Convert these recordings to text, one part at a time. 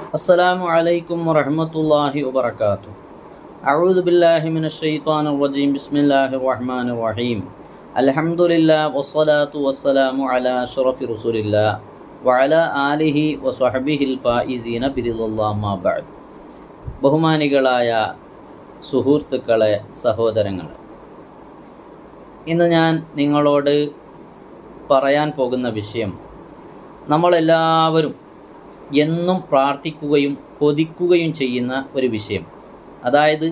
السلام عليكم ورحمة الله وبركاته. أعوذ بالله من الشيطان الرجيم. بسم الله الرحمن الرحيم. الحمد لله والصلاة والسلام على أشرف رسول الله وعلى آله وصحبه الفائزين برضا الله ما بعد. ബഹുമാനികളായ സുഹൃത്തുക്കളെ, സഹോദരങ്ങളെ, ഇന്ന് ഞാൻ നിങ്ങളോട് പറയാൻ പോകുന്ന വിഷയം നമ്മളെല്ലാവരും എന്നും പ്രാർത്ഥിക്കുകയും കൊതിക്കുകയും ചെയ്യുന്ന ഒരു വിഷയം, അതായത്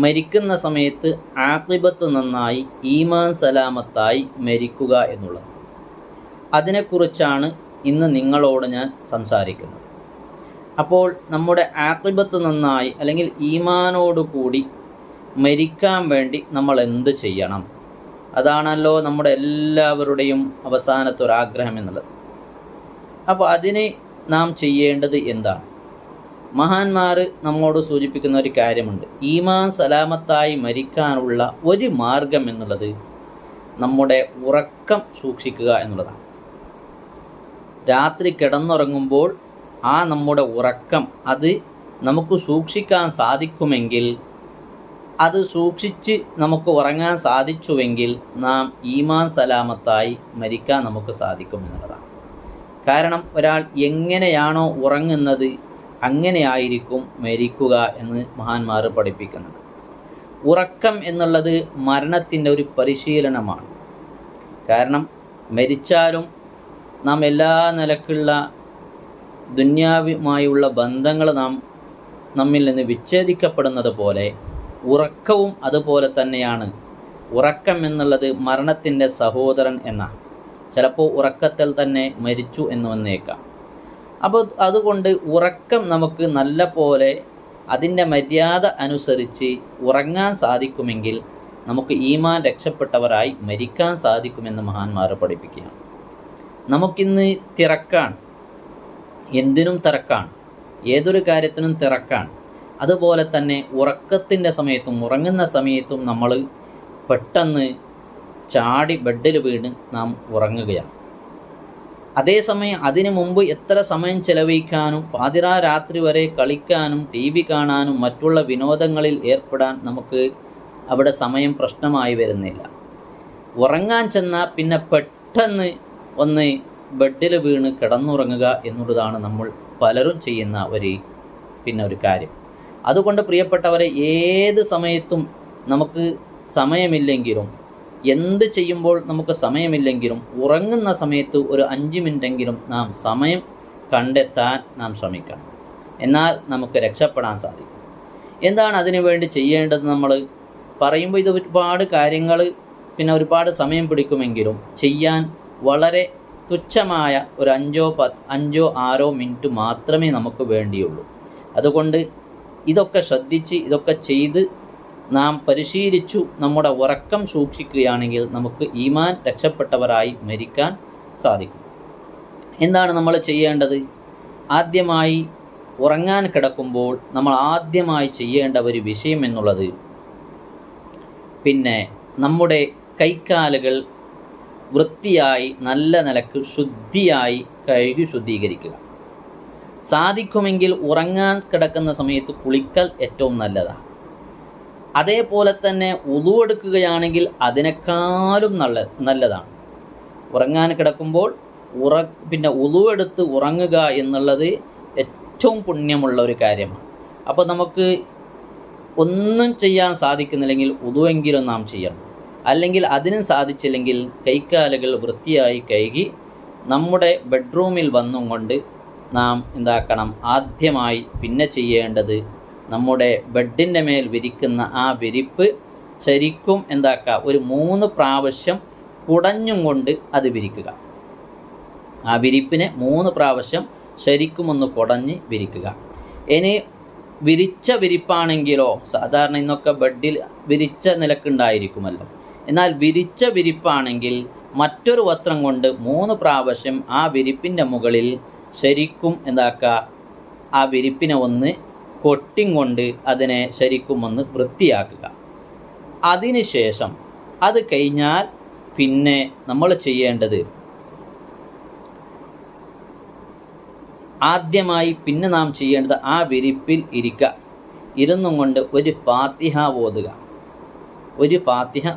മരിക്കുന്ന സമയത്ത് ആഖിബത്ത് നന്നായി ഈമാൻ സലാമത്തായി മരിക്കുക എന്നുള്ളത്. അതിനെക്കുറിച്ചാണ് ഇന്ന് നിങ്ങളോട് ഞാൻ സംസാരിക്കുന്നത്. അപ്പോൾ നമ്മുടെ ആഖിബത്ത് നന്നായി അല്ലെങ്കിൽ ഈമാനോടുകൂടി മരിക്കാൻ വേണ്ടി നമ്മൾ എന്ത് ചെയ്യണം? അതാണല്ലോ നമ്മുടെ എല്ലാവരുടെയും അവസാനത്തെ ഒരാഗ്രഹം എന്നുള്ളത്. അപ്പോൾ അതിന് നാം ചെയ്യേണ്ടത് എന്താണ്? മഹാന്മാർ നമ്മോട് സൂചിപ്പിക്കുന്ന ഒരു കാര്യമുണ്ട്. ഈമാൻ സലാമത്തായി മരിക്കാനുള്ള ഒരു മാർഗം എന്നുള്ളത് നമ്മുടെ ഉറക്കം സൂക്ഷിക്കുക എന്നുള്ളതാണ്. രാത്രി കിടന്നുറങ്ങുമ്പോൾ നമ്മുടെ ഉറക്കം അത് നമുക്ക് സൂക്ഷിക്കാൻ സാധിക്കുമെങ്കിൽ, അത് സൂക്ഷിച്ച് നമുക്ക് ഉറങ്ങാൻ സാധിച്ചുവെങ്കിൽ നാം ഈമാൻ സലാമത്തായി മരിക്കാൻ നമുക്ക് സാധിക്കുമെന്നുള്ളതാണ്. കാരണം ഒരാൾ എങ്ങനെയാണോ ഉറങ്ങുന്നത് അങ്ങനെയായിരിക്കും മരിക്കുക എന്ന് മഹാന്മാർ പഠിപ്പിക്കുന്നുണ്ട്. ഉറക്കം എന്നുള്ളത് മരണത്തിൻ്റെ ഒരു പരിശീലനമാണ്. കാരണം മരിച്ചാലും നാം എല്ലാ നിലക്കുള്ള ദുന്യാവുമായുള്ള ബന്ധങ്ങൾ നമ്മിൽ നിന്ന് വിച്ഛേദിക്കപ്പെടുന്നത് പോലെ ഉറക്കവും അതുപോലെ തന്നെയാണ്. ഉറക്കം എന്നുള്ളത് മരണത്തിൻ്റെ സഹോദരൻ എന്നാണ്. ചിലപ്പോൾ ഉറക്കത്തിൽ തന്നെ മരിച്ചു എന്ന് വന്നേക്കാം. അപ്പോൾ അതുകൊണ്ട് ഉറക്കം നമുക്ക് നല്ല പോലെ അതിൻ്റെ മര്യാദ അനുസരിച്ച് ഉറങ്ങാൻ സാധിക്കുമെങ്കിൽ നമുക്ക് ഈമാൻ രക്ഷപ്പെട്ടവരായി മരിക്കാൻ സാധിക്കുമെന്ന് മഹാന്മാർ പഠിപ്പിക്കുകയാണ്. നമുക്കിന്ന് തിരക്കാണ്, എന്തിനും തിരക്കാണ്, ഏതൊരു കാര്യത്തിനും തിരക്കാണ്. അതുപോലെ തന്നെ ഉറക്കത്തിൻ്റെ സമയത്തും ഉറങ്ങുന്ന സമയത്തും നമ്മൾ പെട്ടെന്ന് ചാടി ബെഡിൽ വീണ് നാം ഉറങ്ങുകയാണ്. അതേസമയം അതിനു മുമ്പ് എത്ര സമയം ചെലവഴിക്കാനും പാതിരാ രാത്രി വരെ കളിക്കാനും TV കാണാനും മറ്റുള്ള വിനോദങ്ങളിൽ ഏർപ്പെടാൻ നമുക്ക് അവിടെ സമയം പ്രശ്നമായി വരുന്നില്ല. ഉറങ്ങാൻ ചെന്നാൽ പിന്നെ പെട്ടെന്ന് ഒന്ന് ബെഡിൽ വീണ് കിടന്നുറങ്ങുക എന്നുള്ളതാണ് നമ്മൾ പലരും ചെയ്യുന്ന ഒരു കാര്യം. അതുകൊണ്ട് പ്രിയപ്പെട്ടവരെ, ഏത് സമയത്തും നമുക്ക് സമയമില്ലെങ്കിലും, എന്ത് ചെയ്യുമ്പോൾ നമുക്ക് സമയമില്ലെങ്കിലും ഉറങ്ങുന്ന സമയത്ത് ഒരു 5 മിനിറ്റെങ്കിലും നാം സമയം കണ്ടെത്താൻ നാം ശ്രമിക്കണം. എന്നാൽ നമുക്ക് രക്ഷപ്പെടാൻ സാധിക്കും. എന്താണ് അതിനു വേണ്ടി ചെയ്യേണ്ടത്? നമ്മൾ പറയുമ്പോൾ ഇത് ഒരുപാട് കാര്യങ്ങൾ പിന്നെ ഒരുപാട് സമയം പിടിക്കുമെങ്കിലും ചെയ്യാൻ വളരെ തുച്ഛമായ ഒരു 5-6 മിനിറ്റ് മാത്രമേ നമുക്ക് വേണ്ടിയുള്ളൂ. അതുകൊണ്ട് ഇതൊക്കെ ശ്രദ്ധിച്ച് ഇതൊക്കെ ചെയ്ത് നാം പരിശീലിച്ചു നമ്മുടെ ഉറക്കം സൂക്ഷിക്കുകയാണെങ്കിൽ നമുക്ക് ഈമാൻ രക്ഷപ്പെട്ടവരായി മരിക്കാൻ സാധിക്കും. എന്താണ് നമ്മൾ ചെയ്യേണ്ടത്? ആദ്യമായി ഉറങ്ങാൻ കിടക്കുമ്പോൾ നമ്മൾ ആദ്യമായി ചെയ്യേണ്ട ഒരു വിഷയം എന്നുള്ളത് പിന്നെ നമ്മുടെ കൈക്കാലുകൾ വൃത്തിയായി നല്ല നിലക്ക് ശുദ്ധിയായി കഴുകി ശുദ്ധീകരിക്കുക. സാധിക്കുമെങ്കിൽ ഉറങ്ങാൻ കിടക്കുന്ന സമയത്ത് കുളിക്കൽ ഏറ്റവും നല്ലതാണ്. അതേപോലെ തന്നെ ഉളു എടുക്കുകയാണെങ്കിൽ അതിനേക്കാളും നല്ലതാണ്. ഉറങ്ങാൻ കിടക്കുമ്പോൾ പിന്നെ ഉളു എടുത്ത് ഉറങ്ങുക എന്നുള്ളത് ഏറ്റവും പുണ്യമുള്ള ഒരു കാര്യമാണ്. അപ്പോൾ നമുക്ക് ഒന്നും ചെയ്യാൻ സാധിക്കുന്നില്ലെങ്കിൽ ഉളുവെങ്കിലും നാം ചെയ്യണം. അല്ലെങ്കിൽ അതിനും സാധിച്ചില്ലെങ്കിൽ കൈക്കാലുകൾ വൃത്തിയായി കഴുകി നമ്മുടെ ബെഡ്റൂമിൽ വന്നും കൊണ്ട് നാം എന്താക്കണം? ആദ്യമായി പിന്നെ ചെയ്യേണ്ടത് നമ്മുടെ ബെഡിൻ്റെ മേൽ വിരിക്കുന്ന ആ വിരിപ്പ് ശരിക്കും ഒരു 3 പ്രാവശ്യം കുടഞ്ഞും കൊണ്ട് അത് വിരിക്കുക. ആ വിരിപ്പിനെ 3 പ്രാവശ്യം ശരിക്കും ഒന്ന് കുടഞ്ഞ് വിരിക്കുക. ഇനി വിരിച്ച വിരിപ്പാണെങ്കിലോ, സാധാരണ ഇന്നൊക്കെ ബെഡിൽ വിരിച്ച നിലക്കുണ്ടായിരിക്കുമല്ലോ. എന്നാൽ വിരിച്ച വിരിപ്പാണെങ്കിൽ മറ്റൊരു വസ്ത്രം കൊണ്ട് 3 പ്രാവശ്യം ആ വിരിപ്പിൻ്റെ മുകളിൽ ശരിക്കും ആ വിരിപ്പിനെ ഒന്ന് കൊട്ടിയും കൊണ്ട് അതിനെ ശരിക്കും ഒന്ന് വൃത്തിയാക്കുക. അതിനുശേഷം അത് കഴിഞ്ഞാൽ പിന്നെ നമ്മൾ ചെയ്യേണ്ടത് ആദ്യമായി പിന്നെ നാം ചെയ്യേണ്ടത് ആ വിരിപ്പിൽ ഇരിക്കുക. ഇരുന്നും കൊണ്ട് ഒരു ഫാത്തിഹ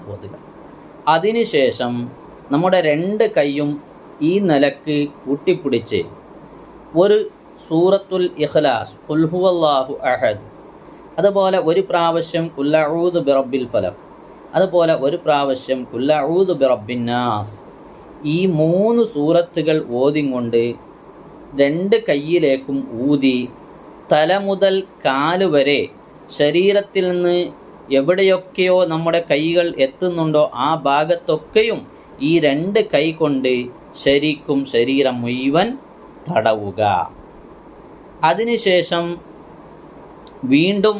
ഓതുക. അതിനുശേഷം നമ്മുടെ 2 കൈയും ഈ നിലക്ക് കൂട്ടിപ്പിടിച്ച് ഒരു സൂറത്തുൽ ഇഖ്ലാസ്, ഖുൽ ഹുവല്ലാഹു അഹദ്, അതുപോലെ ഒരു പ്രാവശ്യം ഖുൽ അഊദു ബിറബ്ബിൽ ഫലഖ്, അതുപോലെ ഒരു പ്രാവശ്യം ഖുൽ അഊദു ബിറബ്ബിൻ നാസ്, ഈ 3 സൂറത്തുകൾ ഓതിക്കൊണ്ട് 2 കൈയിലേക്കും ഊതി തല മുതൽ കാല് വരെ ശരീരത്തിൽ നിന്ന് എവിടെയൊക്കെയോ നമ്മുടെ കൈകൾ എത്തുന്നുണ്ടോ ആ ഭാഗത്തൊക്കെയും ഈ 2 കൈ കൊണ്ട് ശരിക്കും ശരീരം മുഴുവൻ തടവുക. അതിനുശേഷം വീണ്ടും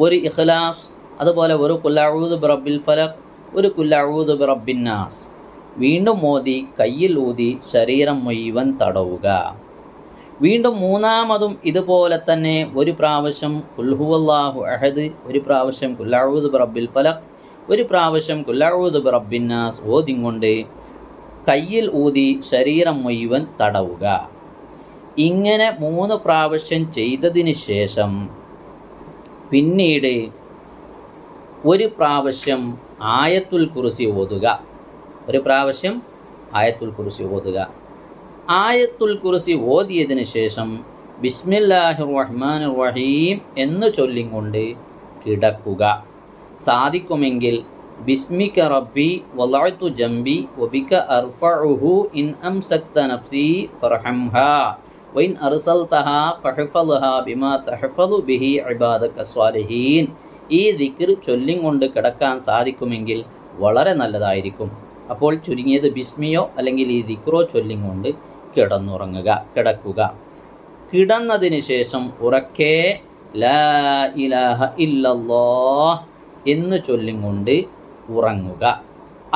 ഒരു ഇഖ്ലാസ്, അതുപോലെ ഒരു ഖുൽ അഊദു ബിറബ്ബിൽ ഫലഖ്, ഒരു ഖുൽ അഊദു ബിറബ്ബിൻ നാസ് വീണ്ടും ഓതി കയ്യിൽ ഊതി ശരീരം മുഴുവൻ തടവുക. വീണ്ടും മൂന്നാമതും ഇതുപോലെ തന്നെ ഒരു പ്രാവശ്യം ഖുൽ ഹുവല്ലാഹു അഹദ്, ഒരു പ്രാവശ്യം ഖുൽ അഊദു ബിറബ്ബിൽ ഫലഖ്, ഒരു പ്രാവശ്യം ഖുൽ അഊദു ബിറബ്ബിൻ നാസ് ഓതിക്കൊണ്ട് കയ്യിൽ ഊതി ശരീരം മുഴുവൻ തടവുക. ഇങ്ങനെ 3 പ്രാവശ്യം ചെയ്തതിന് ശേഷം പിന്നീട് ഒരു പ്രാവശ്യം ആയത്തുൽ കുർസി ഓതുക. ആയത്തുൽ കുർസി ഓതിയതിന് ശേഷം ബിസ്മില്ലാഹിർ റഹ്മാനിർ റഹീം എന്ന് ചൊല്ലിക്കൊണ്ട് കിടക്കുക. സാധിക്കുമെങ്കിൽ ബിസ്മിക റബ്ബി വളഅതു ജംബി വബിക അർഫഉഹു ഇൻ അംസക്ത നഫ്സി ഫർഹംഹാ വഇൻ അർസൽതഹാ ഫഹ്ഫദ്ഹാ ബിമാ തഹ്ഫദു ബിഹി ഇബാദക സ്വാലിഹീൻ. ഈ ദിക്ർ ചൊല്ലിക്കൊണ്ട് കിടക്കാൻ സാധിക്കുമെങ്കിൽ വളരെ നല്ലതായിരിക്കും. അപ്പോൾ ചുരുങ്ങിയത് ബിസ്മിയോ അല്ലെങ്കിൽ ഈ ദിക്റോ ചൊല്ലിക്കൊണ്ട് കിടക്കുക. കിടന്നതിന് ശേഷം ഉറക്കെ ലാ ഇലാഹ ഇല്ലല്ലാഹ് എന്ന് ചൊല്ലിക്കൊണ്ട് ഉറങ്ങുക.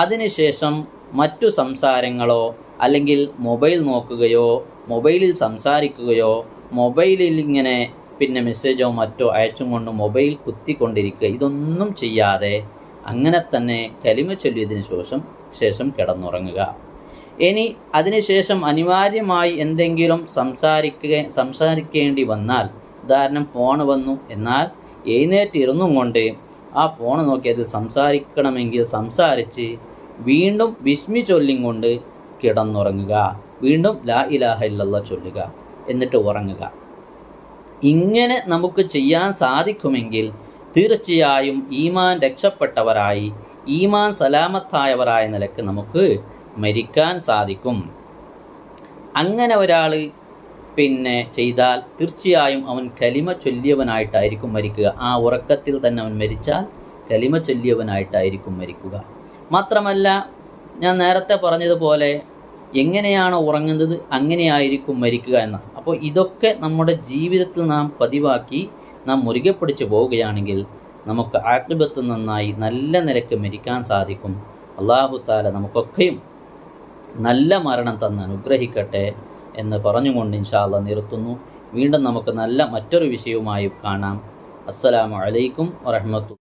അതിനുശേഷം മറ്റു സംസാരങ്ങളോ അല്ലെങ്കിൽ മൊബൈൽ നോക്കുകയോ മൊബൈലിൽ സംസാരിക്കുകയോ മൊബൈലിൽ ഇങ്ങനെ മെസ്സേജോ മറ്റോ അയച്ചും കൊണ്ട് മൊബൈൽ കുത്തിക്കൊണ്ടിരിക്കുക, ഇതൊന്നും ചെയ്യാതെ അങ്ങനെ തന്നെ കലിമ ചൊല്ലിയതിന് ശേഷം കിടന്നുറങ്ങുക. ഇനി അതിനുശേഷം അനിവാര്യമായി എന്തെങ്കിലും സംസാരിക്കേണ്ടി വന്നാൽ, ഉദാഹരണം ഫോൺ വന്നു, എന്നാൽ എഴുന്നേറ്റിരുന്നും കൊണ്ട് ആ ഫോൺ നോക്കി അതിൽ സംസാരിക്കണമെങ്കിൽ സംസാരിച്ച് വീണ്ടും ബിസ്മി ചൊല്ലിക്കൊണ്ട് കിടന്നുറങ്ങുക. വീണ്ടും ലാ ഇലാഹ ഇല്ലല്ലാഹ് ചൊല്ലുക, എന്നിട്ട് ഉറങ്ങുക. ഇങ്ങനെ നമുക്ക് ചെയ്യാൻ സാധിക്കുമെങ്കിൽ തീർച്ചയായും ഈമാൻ രക്ഷപ്പെട്ടവരായി, ഈമാൻ സലാമത്തായവരായ നിലക്ക് നമുക്ക് മരിക്കാൻ സാധിക്കും. അങ്ങനെ ഒരാൾ ചെയ്താൽ തീർച്ചയായും അവൻ കലിമ ചൊല്ലിയവനായിട്ടായിരിക്കും മരിക്കുക. ആ ഉറക്കത്തിൽ തന്നെ അവൻ മരിച്ചാൽ കലിമ ചൊല്ലിയവനായിട്ടായിരിക്കും മരിക്കുക. മാത്രമല്ല, ഞാൻ നേരത്തെ പറഞ്ഞതുപോലെ എങ്ങനെയാണ് ഉറങ്ങുന്നത് അങ്ങനെയായിരിക്കും മരിക്കുക എന്ന്. അപ്പോൾ ഇതൊക്കെ നമ്മുടെ ജീവിതത്തിൽ നാം പതിവാക്കി നാം മുറുകെ പിടിച്ച് പോവുകയാണെങ്കിൽ നമുക്ക് ആഖിബത്ത് നന്നായി നല്ല നിലക്ക് മരിക്കാൻ സാധിക്കും. അല്ലാഹു തആല നമുക്കൊക്കെയും നല്ല മരണം തന്ന് അനുഗ്രഹിക്കട്ടെ എന്ന് പറഞ്ഞുകൊണ്ട് ഇൻഷാ അല്ലാഹ് നിർത്തുന്നു. വീണ്ടും നമുക്ക് നല്ല മറ്റൊരു വിഷയവുമായി കാണാം. അസ്സലാമു അലൈക്കും വറഹ്മത്തുള്ളാഹി.